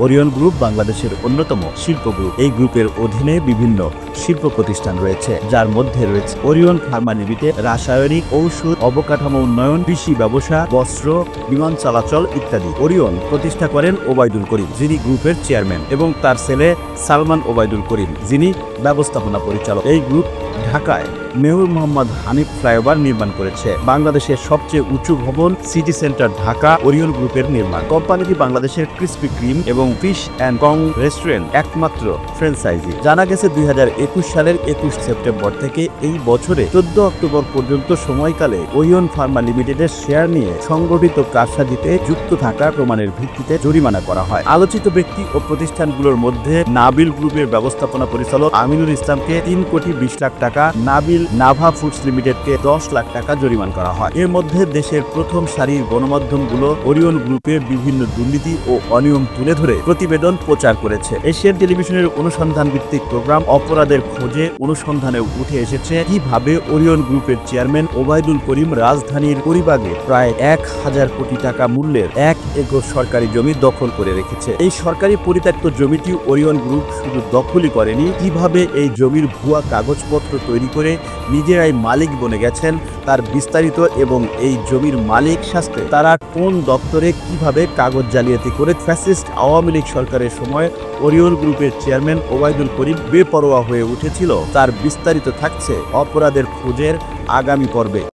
Orion group বাংলাদেশের অন্যতম শিল্প গ্রুপ। এই গ্রুপের অধীনে বিভিন্ন শিল্প প্রতিষ্ঠান রয়েছে, যার মধ্যে রয়েছে ওরিয়ন ফার্মা লিমিটেড, রাসায়নিক, ঔষধ, অবকাঠামো উন্নয়ন, কৃষি ব্যবসা, বস্ত্র, বিমান চলাচল ইত্যাদি। ওরিয়ন প্রতিষ্ঠা করেন ওবায়দুল করিম, যিনি গ্রুপের চেয়ারম্যান, এবং তার ছেলে সালমান ওবায়দুল করিম, যিনি ব্যবস্থাপনা পরিচালক। এই গ্রুপ ঢাকায় মেয়র মোহাম্মদ হানিফ ফ্লাইওভার নির্মাণ করেছে। বাংলাদেশের সবচেয়ে উঁচু ভবন সিটি সেন্টার ঢাকা ওরিয়ন গ্রুপের নির্মাণ। কোম্পানিটি বাংলাদেশের ক্রিসপি ক্রিম এবং ফিশ অ্যান্ড কং রেস্টুরেন্ট একমাত্র ফ্র্যাঞ্চাইজি। জানা গেছে 2021 সালের 21 সেপ্টেম্বর থেকে এই বছরে 14 অক্টোবর পর্যন্ত সময়কালে ওরিয়ন ফার্মা লিমিটেডের শেয়ার নিয়ে সংগঠিত কারসাজিতে যুক্ত থাকার প্রমাণের ভিত্তিতে জরিমানা করা হয়। আলোচিত ব্যক্তি ও প্রতিষ্ঠানগুলোর মধ্যে নাবিল গ্রুপের ব্যবস্থাপনা পরিচালক আমিনুল ইসলামকে 3 কোটি 20 লাখ টাকা, নাভা ফুডস লিমিটেডকে 10 লাখ টাকা জরিমানা করা হয়। এর মধ্যে দেশের প্রথম সারির গণমাধ্যমগুলো ওরিয়ন গ্রুপের বিভিন্ন দুর্নীতি ও অনিয়ম তুলে ধরে প্রতিবেদন প্রচার করেছে। এশিয়ান টেলিভিশনের অনুসন্ধান ভিত্তিক প্রোগ্রাম অপরাধের খোঁজে অনুসন্ধানে উঠে এসেছে কিভাবে ওরিয়ন গ্রুপের চেয়ারম্যান ওবায়দুল করিম রাজধানীর পরিবাগে প্রায় 1000 কোটি টাকা মূল্যের 1 একর সরকারি জমি দখল করে রেখেছে। এই সরকারি পরিত্যক্ত জমিটি ওরিয়ন গ্রুপ শুধু দখলই করেনি, কিভাবে এই জমির ভুয়া কাগজপত্র তৈরি করে নিজেরাই মালিক বনে গেছেন তার বিস্তারিত, এবং এই জমির মালিক শাস্তে তারা কোন দপ্তরে কিভাবে কাগজ জালিয়াতি করে ফ্যাসিস্ট আওয়ামী লীগ সরকারের সময় ওরিয়ন গ্রুপের চেয়ারম্যান ওবায়দুল করিম বেপরোয়া হয়ে উঠেছিল, তার বিস্তারিত থাকছে অপরাধের খোঁজের আগামী পর্বে।